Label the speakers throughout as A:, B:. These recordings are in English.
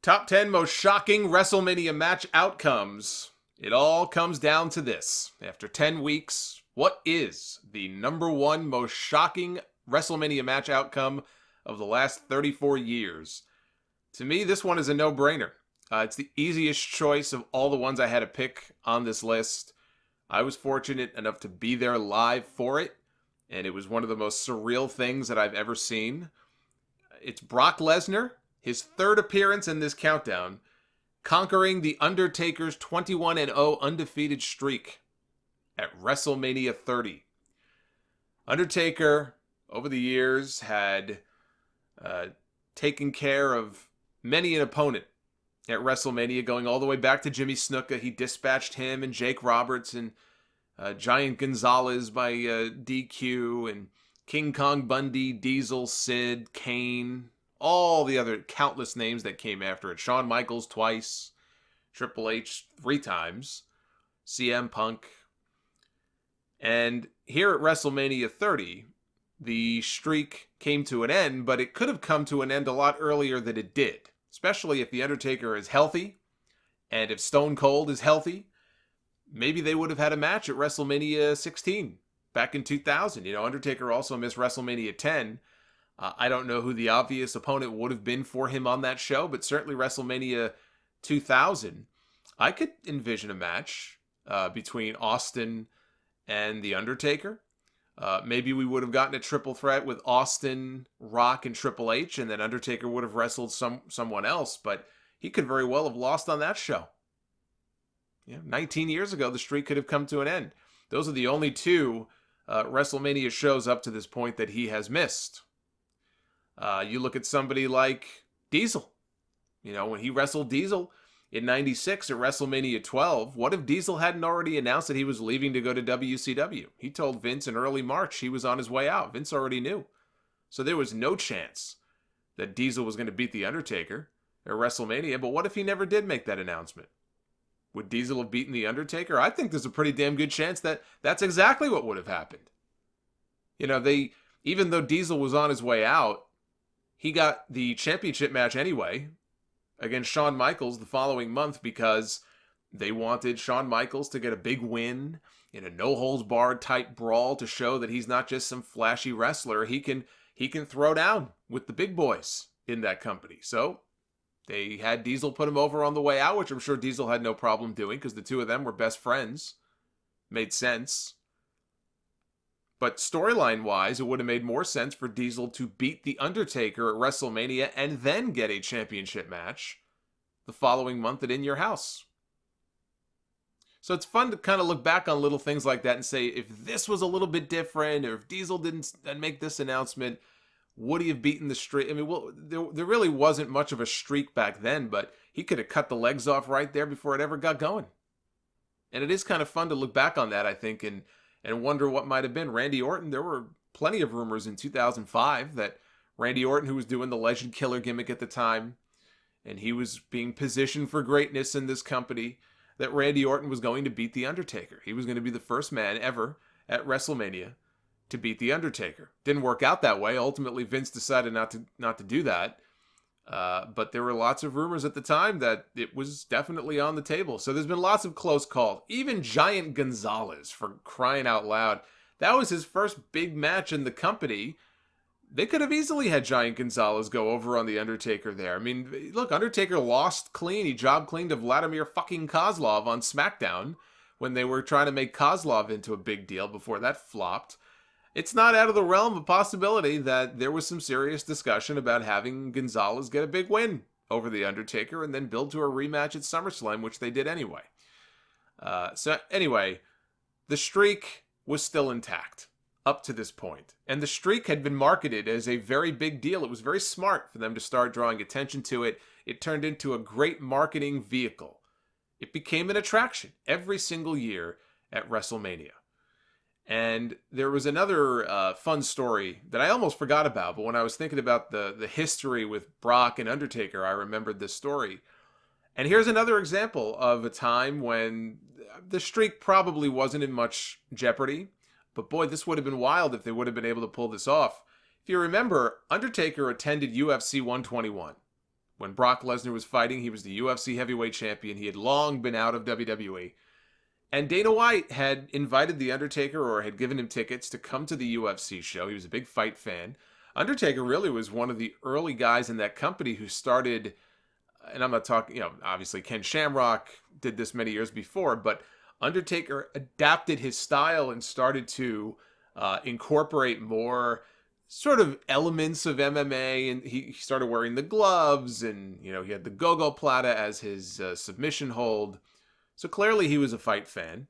A: Top 10 most shocking WrestleMania match outcomes. It all comes down to this. After 10 weeks, what is the number one most shocking WrestleMania match outcome of the last 34 years? To me, this one is a no-brainer. It's the easiest choice of all the ones I had to pick on this list. I was fortunate enough to be there live for it, and it was one of the most surreal things that I've ever seen. It's Brock Lesnar, his third appearance in this countdown, conquering the Undertaker's 21-0 undefeated streak at WrestleMania 30. Undertaker, over the years, had taken care of many an opponent at WrestleMania, going all the way back to Jimmy Snuka. He dispatched him and Jake Roberts and Giant Gonzalez by DQ, and King Kong Bundy, Diesel, Sid, Kane, all the other countless names that came after it. Shawn Michaels twice, Triple H 3 times, CM Punk. And here at WrestleMania 30, the streak came to an end, but it could have come to an end a lot earlier than it did, especially if The Undertaker is healthy, and if Stone Cold is healthy. Maybe they would have had a match at WrestleMania 16 back in 2000. Undertaker also missed WrestleMania 10. I don't know who the obvious opponent would have been for him on that show, but certainly WrestleMania 2000, I could envision a match between Austin and The Undertaker. Maybe we would have gotten a triple threat with Austin, Rock, and Triple H, and then Undertaker would have wrestled someone else, but he could very well have lost on that show. 19 years ago, the streak could have come to an end. Those are the only two WrestleMania shows up to this point that he has missed. You look at somebody like Diesel. When he wrestled Diesel in 96 at WrestleMania 12, what if Diesel hadn't already announced that he was leaving to go to WCW? He told Vince in early March he was on his way out. Vince already knew. So there was no chance that Diesel was going to beat The Undertaker at WrestleMania, but what if he never did make that announcement? Would Diesel have beaten The Undertaker? I think there's a pretty damn good chance that that's exactly what would have happened. Even though Diesel was on his way out, he got the championship match anyway against Shawn Michaels the following month because they wanted Shawn Michaels to get a big win in a no-holds-barred type brawl to show that he's not just some flashy wrestler. He can throw down with the big boys in that company. So they had Diesel put him over on the way out, which I'm sure Diesel had no problem doing because the two of them were best friends. Made sense. But storyline-wise, it would have made more sense for Diesel to beat The Undertaker at WrestleMania and then get a championship match the following month at In Your House. So it's fun to kind of look back on little things like that and say, if this was a little bit different, or if Diesel didn't make this announcement, would he have beaten the streak? I mean, there really wasn't much of a streak back then, but he could have cut the legs off right there before it ever got going. And it is kind of fun to look back on that, I think, and wonder what might have been. Randy Orton, there were plenty of rumors in 2005 that Randy Orton, who was doing the Legend Killer gimmick at the time, and he was being positioned for greatness in this company, that Randy Orton was going to beat The Undertaker. He was going to be the first man ever at WrestleMania to beat The Undertaker. Didn't work out that way. Ultimately, Vince decided not to do that. But there were lots of rumors at the time that it was definitely on the table. So there's been lots of close calls. Even Giant Gonzalez, for crying out loud, that was his first big match in the company. They could have easily had Giant Gonzalez go over on The Undertaker there. I mean, look, Undertaker lost clean. He job cleaned to Vladimir fucking Kozlov on SmackDown when they were trying to make Kozlov into a big deal before that flopped. It's not out of the realm of possibility that there was some serious discussion about having Gonzalez get a big win over The Undertaker and then build to a rematch at SummerSlam, which they did anyway. So anyway, the streak was still intact up to this point. And the streak had been marketed as a very big deal. It was very smart for them to start drawing attention to it. It turned into a great marketing vehicle. It became an attraction every single year at WrestleMania. And there was another fun story that I almost forgot about, but when I was thinking about the history with Brock and Undertaker, I remembered this story. And here's another example of a time when the streak probably wasn't in much jeopardy, but boy, this would have been wild if they would have been able to pull this off. If you remember, Undertaker attended UFC 121. When Brock Lesnar was fighting, he was the UFC heavyweight champion. He had long been out of WWE. And Dana White had invited The Undertaker, or had given him tickets to come to the UFC show. He was a big fight fan. Undertaker really was one of the early guys in that company who started, and I'm not talking, obviously Ken Shamrock did this many years before, but Undertaker adapted his style and started to incorporate more sort of elements of MMA, and he started wearing the gloves, and he had the go-go plata as his submission hold. So clearly he was a fight fan.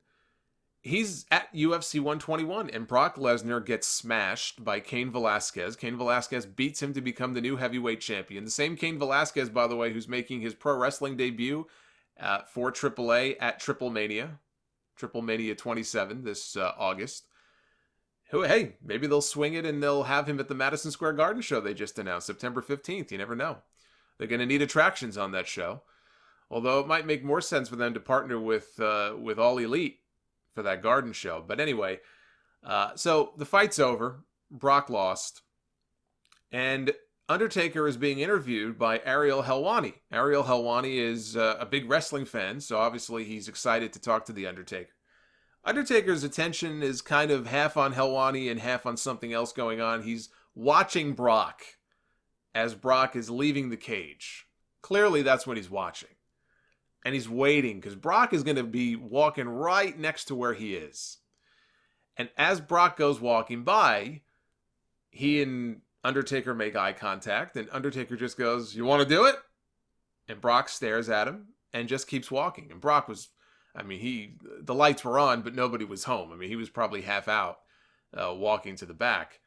A: He's at UFC 121, and Brock Lesnar gets smashed by Cain Velasquez. Cain Velasquez beats him to become the new heavyweight champion. The same Cain Velasquez, by the way, who's making his pro wrestling debut for AAA at Triple Mania 27 this August. Who, hey, maybe they'll swing it and they'll have him at the Madison Square Garden show they just announced, September 15th. You never know. They're going to need attractions on that show. Although it might make more sense for them to partner with All Elite for that Garden show. But anyway, so the fight's over. Brock lost. And Undertaker is being interviewed by Ariel Helwani. Ariel Helwani is a big wrestling fan, so obviously he's excited to talk to The Undertaker. Undertaker's attention is kind of half on Helwani and half on something else going on. He's watching Brock as Brock is leaving the cage. Clearly that's what he's watching. And he's waiting because Brock is going to be walking right next to where he is. And as Brock goes walking by, he and Undertaker make eye contact, and Undertaker just goes, "You want to do it?" And Brock stares at him and just keeps walking. And Brock was, the lights were on, but nobody was home. He was probably half out walking to the back.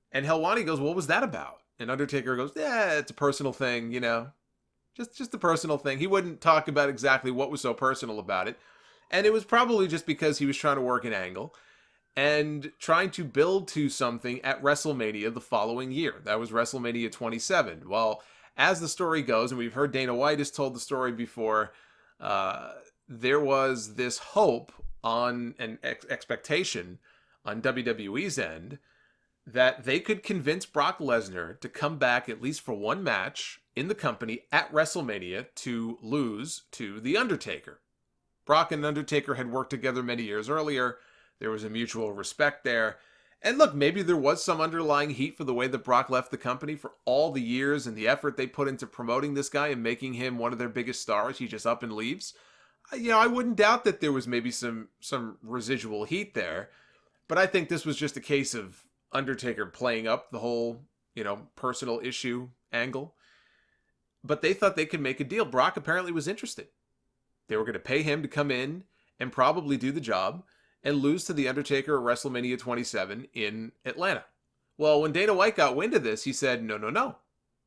A: And Helwani goes, "What was that about?" And Undertaker goes, "Yeah, it's a personal thing, Just a personal thing." He wouldn't talk about exactly what was so personal about it. And it was probably just because he was trying to work an angle and trying to build to something at WrestleMania the following year. That was WrestleMania 27. Well, as the story goes, and we've heard Dana White has told the story before, there was this hope on an expectation on WWE's end that they could convince Brock Lesnar to come back at least for one match in the company at WrestleMania to lose to The Undertaker. Brock and Undertaker had worked together many years earlier. There was a mutual respect there. And look, maybe there was some underlying heat for the way that Brock left the company for all the years and the effort they put into promoting this guy and making him one of their biggest stars. He just up and leaves. I wouldn't doubt that there was maybe some residual heat there. But I think this was just a case of Undertaker playing up the whole, personal issue angle. But they thought they could make a deal. Brock apparently was interested. They were going to pay him to come in and probably do the job and lose to The Undertaker at WrestleMania 27 in Atlanta. Well, when Dana White got wind of this, he said, no.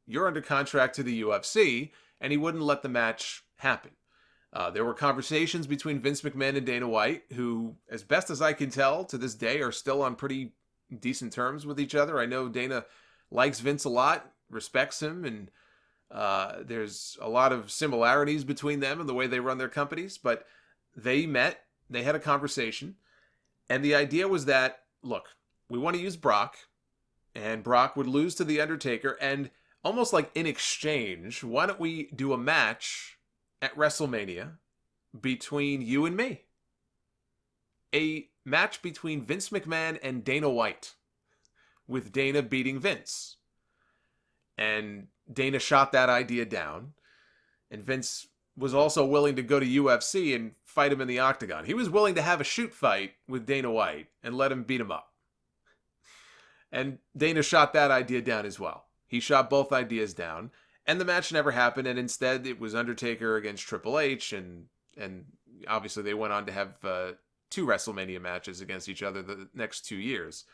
A: You're under contract to the UFC, and he wouldn't let the match happen. There were conversations between Vince McMahon and Dana White, who, as best as I can tell, to this day are still on pretty decent terms with each other. I know Dana likes Vince a lot, respects him, and there's a lot of similarities between them and the way they run their companies. But they met, they had a conversation, and the idea was that, look, we want to use Brock, and Brock would lose to The Undertaker, and almost like in exchange, why don't we do a match at WrestleMania between you and me? A match between Vince McMahon and Dana White, with Dana beating Vince. And Dana shot that idea down, and Vince was also willing to go to UFC and fight him in the octagon. He was willing to have a shoot fight with Dana White and let him beat him up. And Dana shot that idea down as well. He shot both ideas down, and the match never happened, and instead it was Undertaker against Triple H, and obviously they went on to have 2 WrestleMania matches against each other the next 2 years.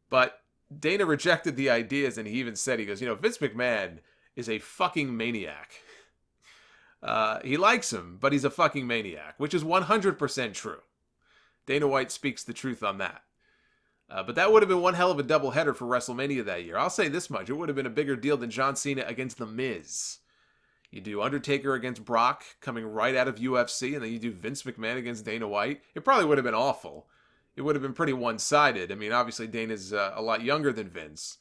A: But Dana rejected the ideas, and he even said, he goes, Vince McMahon is a fucking maniac. He likes him, but he's a fucking maniac, which is 100% true. Dana White speaks the truth on that. But that would have been one hell of a doubleheader for WrestleMania that year. I'll say this much. It would have been a bigger deal than John Cena against The Miz. You do Undertaker against Brock coming right out of UFC, and then you do Vince McMahon against Dana White. It probably would have been awful. It would have been pretty one-sided. Obviously Dana's a lot younger than Vince.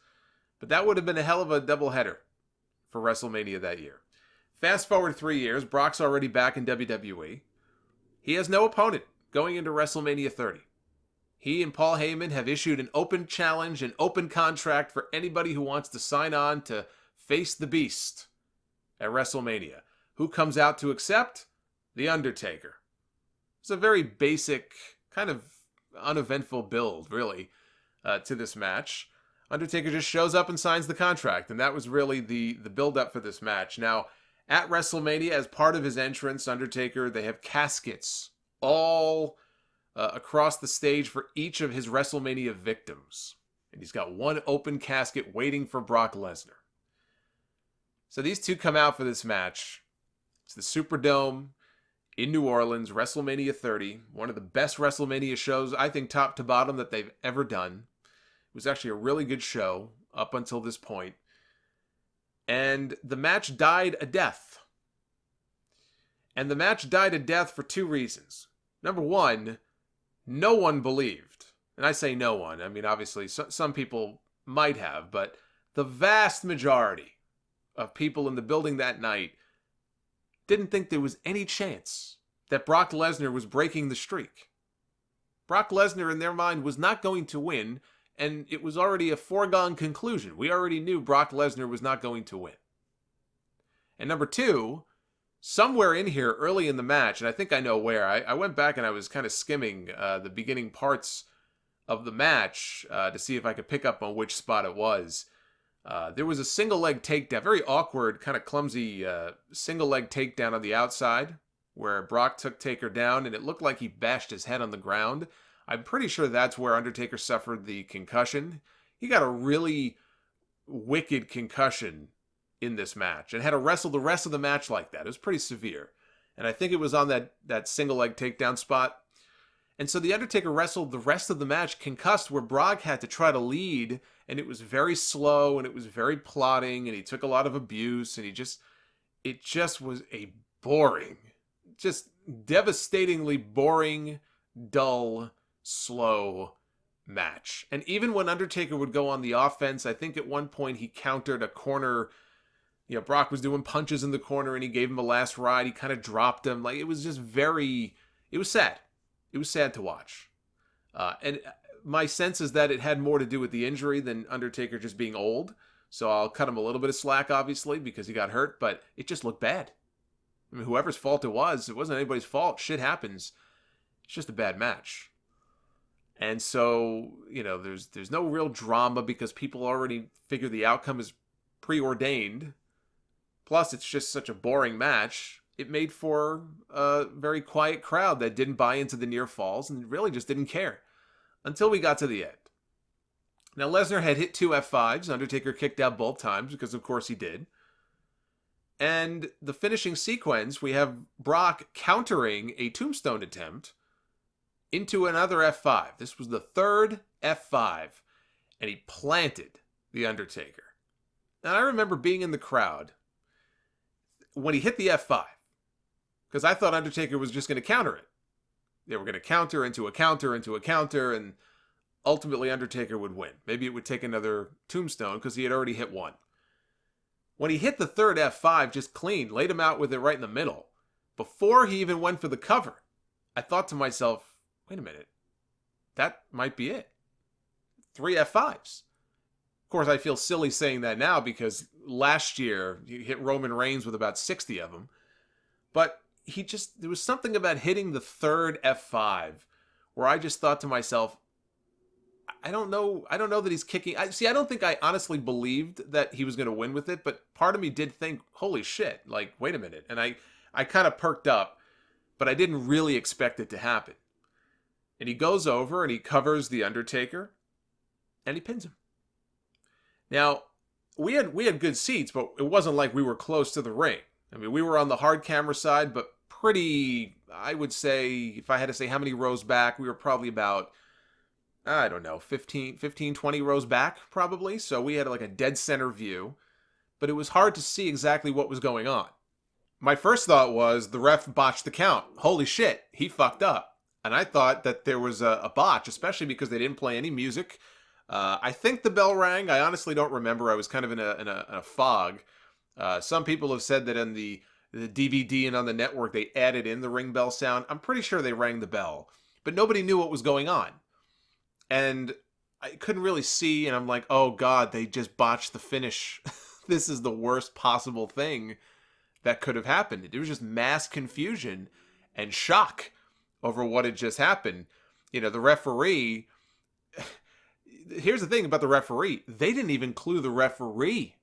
A: But that would have been a hell of a doubleheader for WrestleMania that year. Fast forward 3 years, Brock's already back in WWE. He has no opponent going into WrestleMania 30. He and Paul Heyman have issued an open challenge, an open contract for anybody who wants to sign on to face the Beast at WrestleMania. Who comes out to accept? The Undertaker. It's a very basic, kind of uneventful build, really, to this match. Undertaker just shows up and signs the contract, and that was really the build-up for this match. Now, at WrestleMania, as part of his entrance, Undertaker, they have caskets all across the stage for each of his WrestleMania victims. And he's got one open casket waiting for Brock Lesnar. So these two come out for this match. It's the Superdome in New Orleans, WrestleMania 30. One of the best WrestleMania shows, I think, top to bottom, that they've ever done. It was actually a really good show up until this point. And the match died a death. And the match died a death for two reasons. Number one, no one believed. And I say no one. I mean, obviously, some people might have. But the vast majority of people in the building that night didn't think there was any chance that Brock Lesnar was breaking the streak. Brock Lesnar, in their mind, was not going to win. And it was already a foregone conclusion. We already knew Brock Lesnar was not going to win. And number two, somewhere in here early in the match, and I think I know where, I went back and I was kind of skimming the beginning parts of the match to see if I could pick up on which spot it was. There was a single leg takedown, very awkward, kind of clumsy single leg takedown on the outside where Brock took Taker down, and it looked like he bashed his head on the ground. I'm pretty sure that's where Undertaker suffered the concussion. He got a really wicked concussion in this match and had to wrestle the rest of the match like that. It was pretty severe. And I think it was on that single leg takedown spot. And so the Undertaker wrestled the rest of the match concussed, where Brock had to try to lead, and it was very slow and it was very plodding, and he took a lot of abuse, and it just was a boring, just devastatingly boring, dull, slow match. And even when Undertaker would go on the offense, I think at one point he countered a corner. You know, Brock was doing punches in the corner and he gave him a last ride. He kind of dropped him. Like, it was just it was sad. It was sad to watch. And my sense is that it had more to do with the injury than Undertaker just being old. So I'll cut him a little bit of slack, obviously, because he got hurt, but it just looked bad. I mean, whoever's fault it wasn't anybody's fault. Shit happens. It's just a bad match. And so, you know, there's no real drama because people already figure the outcome is preordained. Plus, it's just such a boring match. It made for a very quiet crowd that didn't buy into the near falls and really just didn't care until we got to the end. Now, Lesnar had hit 2 F5s. Undertaker kicked out both times because, of course, he did. And the finishing sequence, we have Brock countering a tombstone attempt into another F5. This was the third F5, and he planted the Undertaker. And I remember being in the crowd when he hit the F5, because I thought Undertaker was just going to counter it. They were going to counter into a counter into a counter, and ultimately Undertaker would win. Maybe it would take another tombstone because he had already hit one. When he hit the third F5 just clean, laid him out with it right in the middle, before he even went for the cover, I thought to myself, wait a minute, that might be it. 3 F5s. Of course, I feel silly saying that now because last year he hit Roman Reigns with about 60 of them. But there was something about hitting the third F5 where I just thought to myself, I don't know that he's kicking. I don't think I honestly believed that he was going to win with it, but part of me did think, holy shit, like, wait a minute. And I kind of perked up, but I didn't really expect it to happen. And he goes over and he covers the Undertaker and he pins him. Now, we had good seats, but it wasn't like we were close to the ring. I mean, we were on the hard camera side, but pretty, I would say, if I had to say how many rows back, we were probably about, I don't know, 15, 20 rows back, probably. So we had like a dead center view, but it was hard to see exactly what was going on. My first thought was the ref botched the count. Holy shit, he fucked up. And I thought that there was a botch, especially because they didn't play any music. I think the bell rang. I honestly don't remember. I was kind of in a fog. Some people have said that in the DVD and on the network, they added in the ring bell sound. I'm pretty sure they rang the bell, but nobody knew what was going on. And I couldn't really see, and I'm like, oh God, they just botched the finish. This is the worst possible thing that could have happened. It was just mass confusion and shock over what had just happened. The referee, here's the thing about the referee, they didn't even clue the referee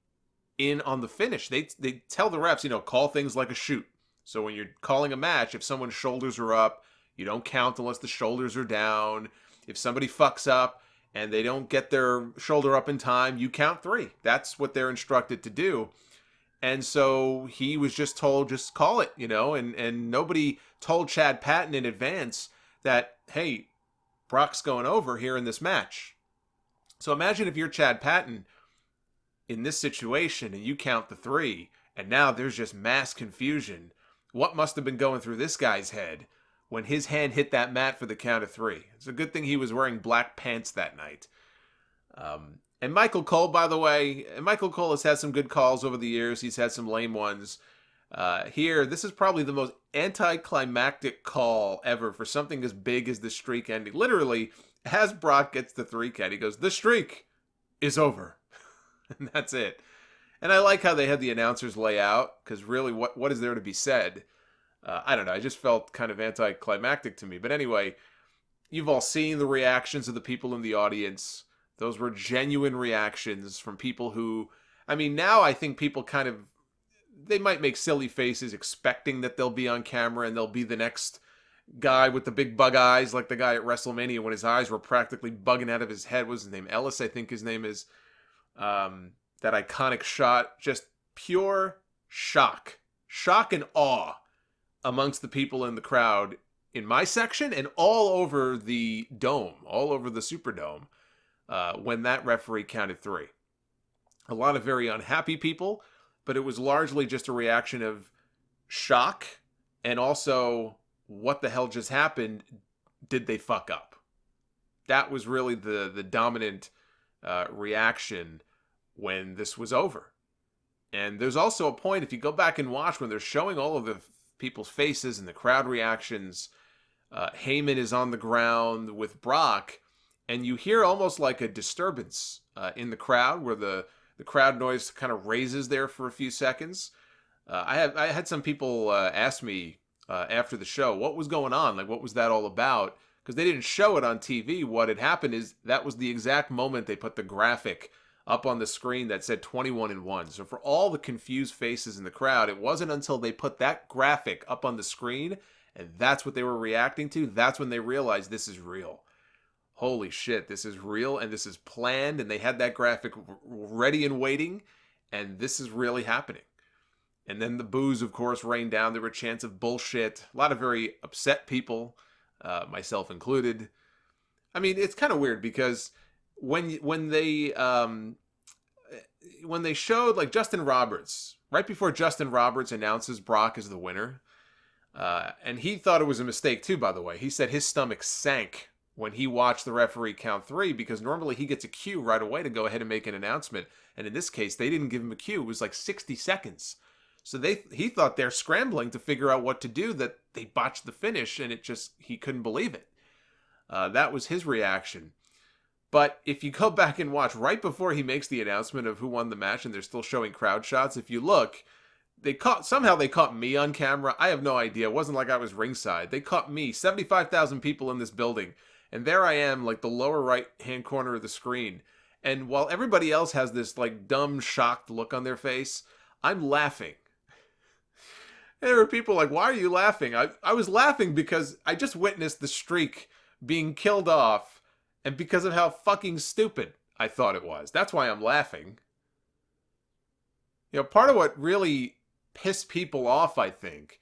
A: in on the finish. They tell the refs, call things like a shoot. So when you're calling a match, if someone's shoulders are up, you don't count unless the shoulders are down. If somebody fucks up and they don't get their shoulder up in time, you count 3. That's what they're instructed to do. And so he was just told, just call it, and nobody told Chad Patton in advance that, hey, Brock's going over here in this match. So imagine if you're Chad Patton in this situation and you count the 3, and now there's just mass confusion. What must have been going through this guy's head when his hand hit that mat for the count of 3? It's a good thing he was wearing black pants that night. And Michael Cole, by the way, Michael Cole has had some good calls over the years. He's had some lame ones. Here, this is probably the most anticlimactic call ever for something as big as the streak ending. Literally, as Brock gets the 3 count, he goes, the streak is over. And that's it. And I like how they had the announcers lay out, because really, what is there to be said? I don't know. I just felt kind of anticlimactic to me. But anyway, you've all seen the reactions of the people in the audience. Those were genuine reactions from people who, now I think people they might make silly faces expecting that they'll be on camera and they'll be the next guy with the big bug eyes, like the guy at WrestleMania when his eyes were practically bugging out of his head. What was his name? Ellis, I think his name is. That iconic shot, just pure shock and awe amongst the people in the crowd in my section and all over the dome, all over the Superdome, when that referee counted 3. A lot of very unhappy people, but it was largely just a reaction of shock and also, what the hell just happened? Did they fuck up? That was really the dominant reaction when this was over. And there's also a point, if you go back and watch, when they're showing all of the people's faces and the crowd reactions, Heyman is on the ground with Brock, and you hear almost like a disturbance in the crowd, where the crowd noise kind of raises there for a few seconds. I had some people ask me after the show, what was going on? Like, what was that all about? Because they didn't show it on TV. What had happened is that was the exact moment they put the graphic up on the screen that said 21-1. So for all the confused faces in the crowd, it wasn't until they put that graphic up on the screen, and that's what they were reacting to, that's when they realized this is real. Holy shit, this is real, and this is planned, and they had that graphic ready and waiting, and this is really happening. And then the boos, of course, rained down. There were chants of bullshit. A lot of very upset people, myself included. It's kind of weird because when they showed, like, Justin Roberts, right before Justin Roberts announces Brock as the winner, and he thought it was a mistake too, by the way. He said his stomach sank when he watched the referee count 3, because normally he gets a cue right away to go ahead and make an announcement. And in this case, they didn't give him a cue. It was like 60 seconds. So he thought they're scrambling to figure out what to do, that they botched the finish, and he couldn't believe it. That was his reaction. But if you go back and watch right before he makes the announcement of who won the match, and they're still showing crowd shots, if you look, somehow they caught me on camera. I have no idea. It wasn't like I was ringside. They caught me, 75,000 people in this building. And there I am, like the lower right-hand corner of the screen. And while everybody else has this like dumb, shocked look on their face, I'm laughing. And there were people like, why are you laughing? I was laughing because I just witnessed the streak being killed off, and because of how fucking stupid I thought it was. That's why I'm laughing. Part of what really pissed people off, I think,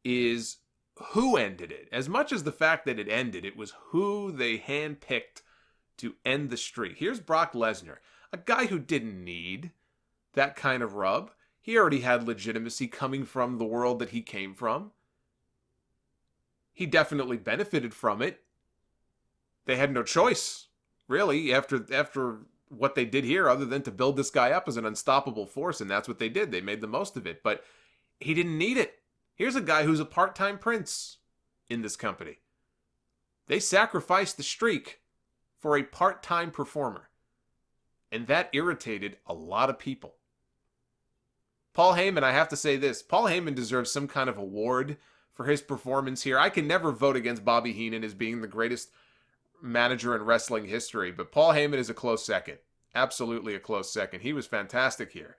A: is who ended it. As much as the fact that it ended, it was who they handpicked to end the streak. Here's Brock Lesnar, a guy who didn't need that kind of rub. He already had legitimacy coming from the world that he came from. He definitely benefited from it. They had no choice, really, after what they did here other than to build this guy up as an unstoppable force, and that's what they did. They made the most of it, but he didn't need it. Here's a guy who's a part-time prince in this company. They sacrificed the streak for a part-time performer, and that irritated a lot of people. Paul Heyman, I have to say this, Paul Heyman deserves some kind of award for his performance here. I can never vote against Bobby Heenan as being the greatest manager in wrestling history, but Paul Heyman is a close second. Absolutely a close second. He was fantastic here.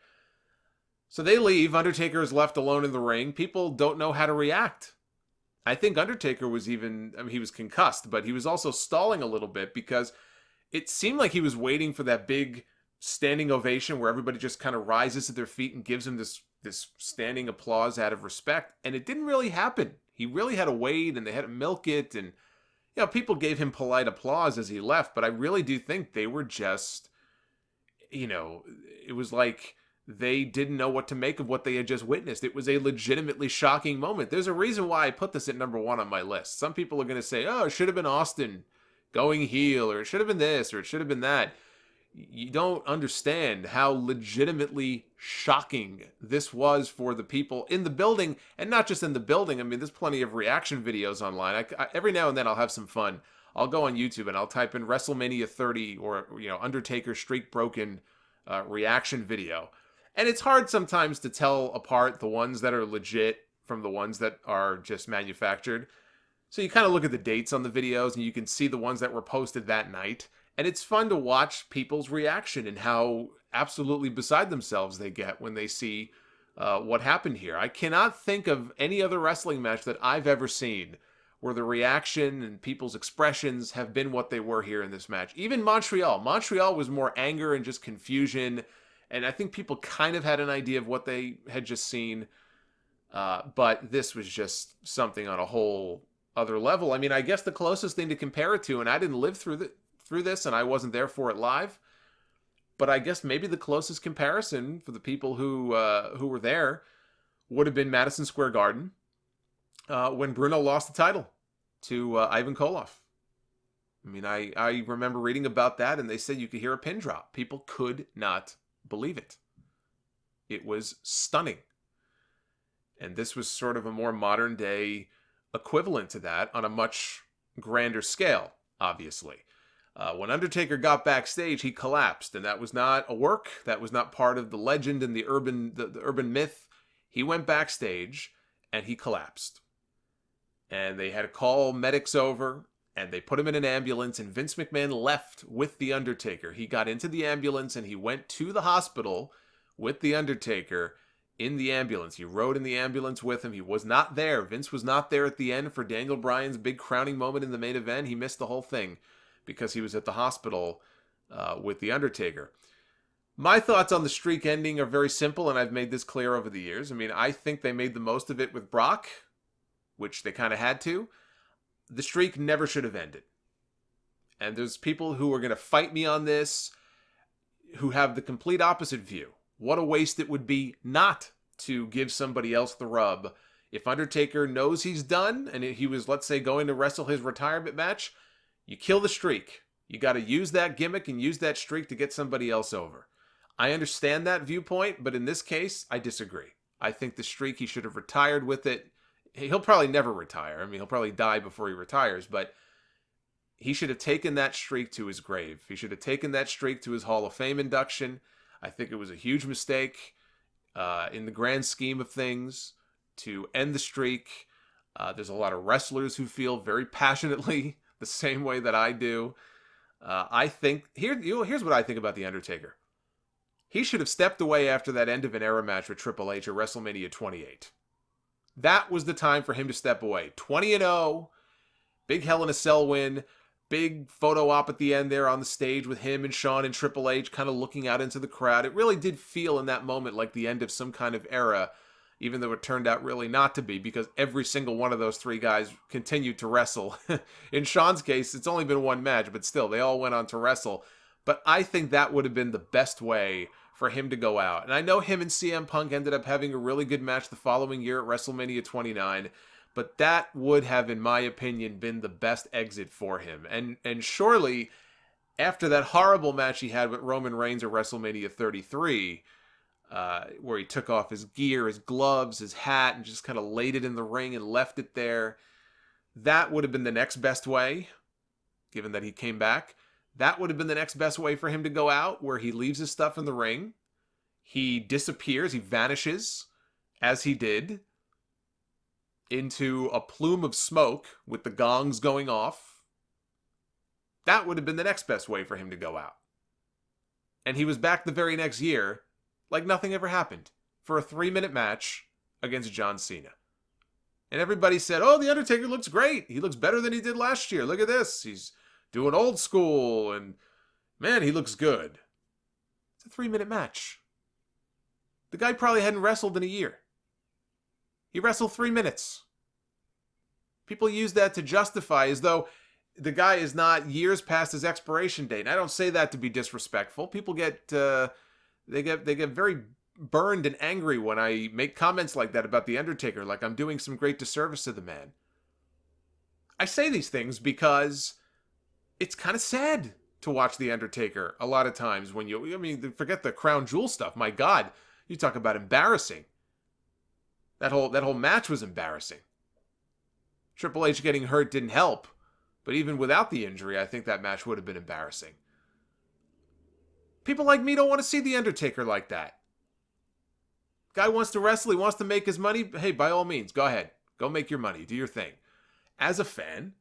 A: So they leave. Undertaker is left alone in the ring. People don't know how to react. I think Undertaker was he was concussed, but he was also stalling a little bit because it seemed like he was waiting for that big standing ovation where everybody just kind of rises to their feet and gives him this standing applause out of respect, and it didn't really happen. He really had to wait, and they had to milk it, and people gave him polite applause as he left, but I really do think they were just, it was like they didn't know what to make of what they had just witnessed. It was a legitimately shocking moment. There's a reason why I put this at number 1 on my list. Some people are going to say, oh, it should have been Austin going heel, or it should have been this, or it should have been that. You don't understand how legitimately shocking this was for the people in the building, and not just in the building. I mean, there's plenty of reaction videos online. I every now and then I'll have some fun. I'll go on YouTube and I'll type in WrestleMania 30 or Undertaker streak broken reaction video, and it's hard sometimes to tell apart the ones that are legit from the ones that are just manufactured. So you kind of look at the dates on the videos and you can see the ones that were posted that night. And it's fun to watch people's reaction and how absolutely beside themselves they get when they see what happened here. I cannot think of any other wrestling match that I've ever seen where the reaction and people's expressions have been what they were here in this match. Even Montreal. Montreal was more anger and just confusion. And I think people kind of had an idea of what they had just seen. But this was just something on a whole other level. I mean, I guess the closest thing to compare it to, and I didn't live through this and I wasn't there for it live, but I guess maybe the closest comparison for the people who were there would have been Madison Square Garden when Bruno lost the title to Ivan Koloff. I mean, I remember reading about that, and they said you could hear a pin drop. People could not believe it. It was stunning. And this was sort of a more modern day equivalent to that on a much grander scale, obviously. When Undertaker got backstage, he collapsed, and that was not a work. That was not part of the legend and the urban myth. He went backstage, and he collapsed. And they had to call medics over, and they put him in an ambulance, and Vince McMahon left with the Undertaker. He got into the ambulance, and he went to the hospital with the Undertaker in the ambulance. He rode in the ambulance with him. He was not there. Vince was not there at the end for Daniel Bryan's big crowning moment in the main event. He missed the whole thing because he was at the hospital with The Undertaker. My thoughts on the streak ending are very simple, and I've made this clear over the years. I mean, I think they made the most of it with Brock, which they kind of had to. The streak never should have ended. And there's people who are going to fight me on this who have the complete opposite view. What a waste it would be not to give somebody else the rub. If Undertaker knows he's done, and he was, let's say, going to wrestle his retirement match, you kill the streak. You got to use that gimmick and use that streak to get somebody else over. I understand that viewpoint, but in this case, I disagree. I think the streak, he should have retired with it. He'll probably never retire. I mean, he'll probably die before he retires, but he should have taken that streak to his grave. He should have taken that streak to his Hall of Fame induction. I think it was a huge mistake in the grand scheme of things to end the streak. There's a lot of wrestlers who feel very passionately the same way that I do. I think, here's what I think about The Undertaker. He should have stepped away after that end of an era match with Triple H at WrestleMania 28. That was the time for him to step away. 20-0, big Hell in a Cell win, big photo op at the end there on the stage with him and Shawn and Triple H kind of looking out into the crowd. It really did feel in that moment like the end of some kind of era, even though it turned out really not to be, because every single one of those three guys continued to wrestle. In Shawn's case, it's only been one match, but still, they all went on to wrestle. But I think that would have been the best way for him to go out. And I know him and CM Punk ended up having a really good match the following year at WrestleMania 29, but that would have, in my opinion, been the best exit for him. And surely, after that horrible match he had with Roman Reigns at WrestleMania 33, where he took off his gear, his gloves, his hat, and just kind of laid it in the ring and left it there. That would have been the next best way, given that he came back. That would have been the next best way for him to go out, where he leaves his stuff in the ring. He disappears, he vanishes, as he did, into a plume of smoke with the gongs going off. That would have been the next best way for him to go out. And he was back the very next year, like nothing ever happened, for a 3-minute match against John Cena. And everybody said, oh, The Undertaker looks great. He looks better than he did last year. Look at this. He's doing old school, and man, he looks good. It's a 3-minute match. The guy probably hadn't wrestled in a year. He wrestled 3 minutes. People use that to justify as though the guy is not years past his expiration date. And I don't say that to be disrespectful. People get very burned and angry when I make comments like that about The Undertaker, like I'm doing some great disservice to the man. I say these things because it's kind of sad to watch The Undertaker a lot of times when forget the crown jewel stuff. My God, you talk about embarrassing. That whole match was embarrassing. Triple H getting hurt didn't help, but even without the injury, I think that match would have been embarrassing. People like me don't want to see The Undertaker like that. Guy wants to wrestle, he wants to make his money. Hey, by all means, go ahead. Go make your money, do your thing. As a fan,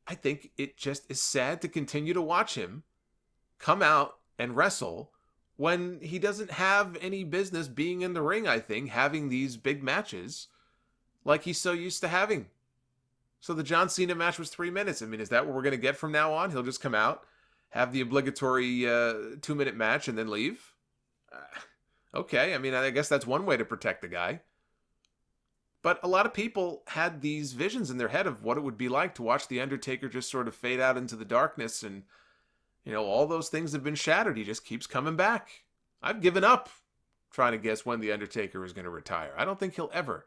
A: I think it just is sad to continue to watch him come out and wrestle when he doesn't have any business being in the ring, I think, having these big matches like he's so used to having. So the John Cena match was 3 minutes. I mean, is that what we're going to get from now on? He'll just come out, have the obligatory 2-minute match, and then leave? Okay, I mean, I guess that's one way to protect the guy. But a lot of people had these visions in their head of what it would be like to watch The Undertaker just sort of fade out into the darkness, and all those things have been shattered. He just keeps coming back. I've given up trying to guess when The Undertaker is going to retire. I don't think he'll ever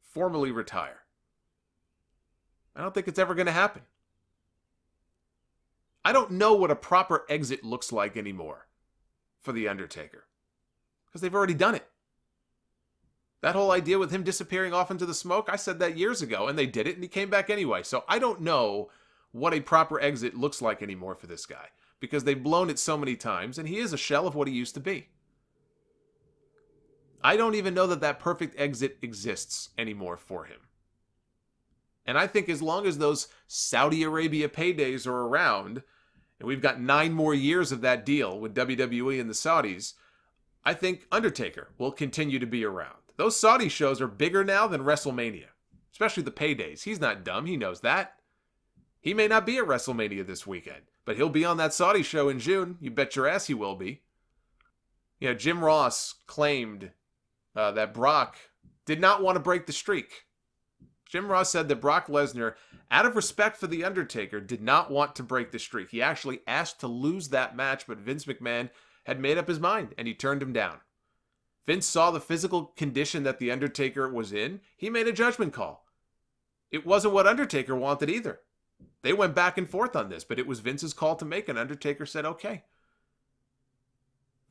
A: formally retire. I don't think it's ever going to happen. I don't know what a proper exit looks like anymore for The Undertaker, because they've already done it. That whole idea with him disappearing off into the smoke, I said that years ago, and they did it, and he came back anyway. So I don't know what a proper exit looks like anymore for this guy, because they've blown it so many times, and he is a shell of what he used to be. I don't even know that perfect exit exists anymore for him. And I think as long as those Saudi Arabia paydays are around, and we've got 9 more years of that deal with WWE and the Saudis, I think Undertaker will continue to be around. Those Saudi shows are bigger now than WrestleMania, especially the paydays. He's not dumb. He knows that. He may not be at WrestleMania this weekend, but he'll be on that Saudi show in June. You bet your ass he will be. Jim Ross claimed that Brock did not want to break the streak. Jim Ross said that Brock Lesnar, out of respect for The Undertaker, did not want to break the streak. He actually asked to lose that match, but Vince McMahon had made up his mind, and he turned him down. Vince saw the physical condition that The Undertaker was in. He made a judgment call. It wasn't what Undertaker wanted either. They went back and forth on this, but it was Vince's call to make, and Undertaker said, okay.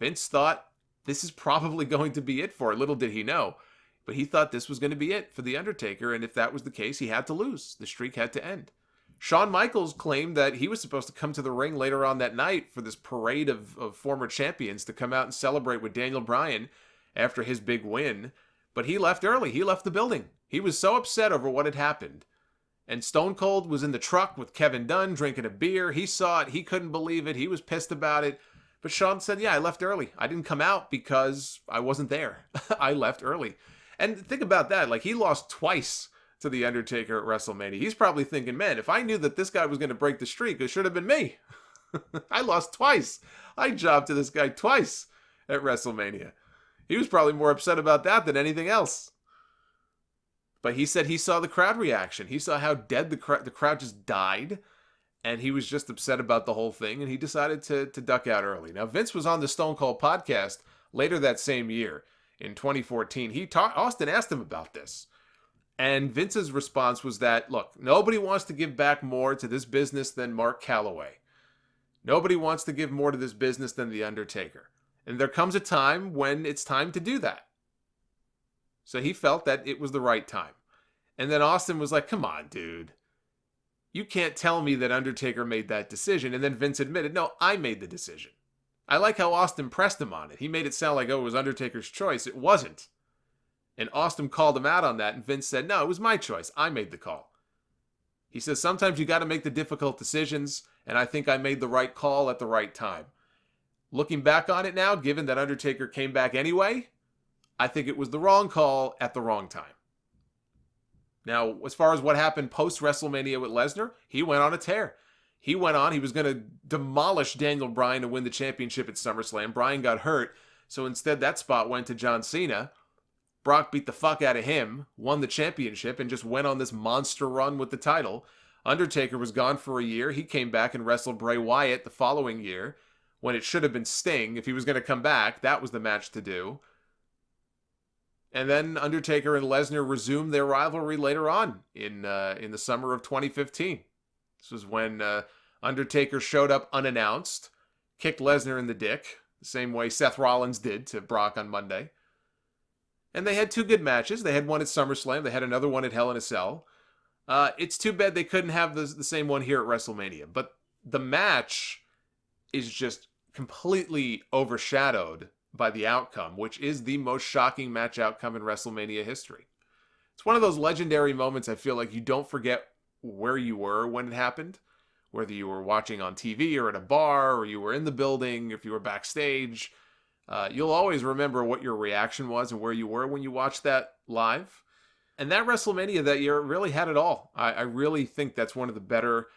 A: Vince thought this is probably going to be it for it. Little did he know, but he thought this was going to be it for The Undertaker, and if that was the case, he had to lose. The streak had to end. Shawn Michaels claimed that he was supposed to come to the ring later on that night for this parade of former champions to come out and celebrate with Daniel Bryan after his big win, but he left early. He left the building. He was so upset over what had happened. And Stone Cold was in the truck with Kevin Dunn drinking a beer. He saw it. He couldn't believe it. He was pissed about it. But Shawn said, yeah, I left early. I didn't come out because I wasn't there. I left early. And think about that. Like, he lost twice to The Undertaker at WrestleMania. He's probably thinking, man, if I knew that this guy was going to break the streak, it should have been me. I lost twice. I jobbed to this guy twice at WrestleMania. He was probably more upset about that than anything else. But he said he saw the crowd reaction. He saw how dead the crowd just died. And he was just upset about the whole thing. And he decided to duck out early. Now, Vince was on the Stone Cold podcast later that same year in 2014. Austin asked him about this. And Vince's response was that, look, nobody wants to give back more to this business than Mark Calloway. Nobody wants to give more to this business than The Undertaker. And there comes a time when it's time to do that. So he felt that it was the right time. And then Austin was like, come on, dude. You can't tell me that Undertaker made that decision. And then Vince admitted, no, I made the decision. I like how Austin pressed him on it. He made it sound like, oh, it was Undertaker's choice. It wasn't. And Austin called him out on that, and Vince said, no, it was my choice. I made the call. He says, sometimes you got to make the difficult decisions, and I think I made the right call at the right time. Looking back on it now, given that Undertaker came back anyway, I think it was the wrong call at the wrong time. Now, as far as what happened post-WrestleMania with Lesnar, he went on a tear. He went on, he was going to demolish Daniel Bryan to win the championship at SummerSlam. Bryan got hurt, so instead that spot went to John Cena. Brock beat the fuck out of him, won the championship, and just went on this monster run with the title. Undertaker was gone for a year. He came back and wrestled Bray Wyatt the following year, when it should have been Sting. If he was going to come back, that was the match to do. And then Undertaker and Lesnar resumed their rivalry later on in the summer of 2015. This was when Undertaker showed up unannounced, kicked Lesnar in the dick, the same way Seth Rollins did to Brock on Monday. And they had two good matches. They had one at SummerSlam. They had another one at Hell in a Cell. It's too bad they couldn't have the same one here at WrestleMania. But the match is just completely overshadowed by the outcome, which is the most shocking match outcome in WrestleMania history. It's one of those legendary moments I feel like you don't forget where you were when it happened, whether you were watching on TV or at a bar, or you were in the building, if you were backstage. You'll always remember what your reaction was and where you were when you watched that live. And that WrestleMania that year really had it all. I really think that's one of the better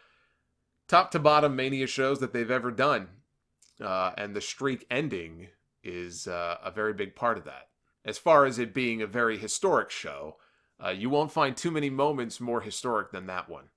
A: top-to-bottom Mania shows that they've ever done. And the streak ending is a very big part of that. As far as it being a very historic show, you won't find too many moments more historic than that one.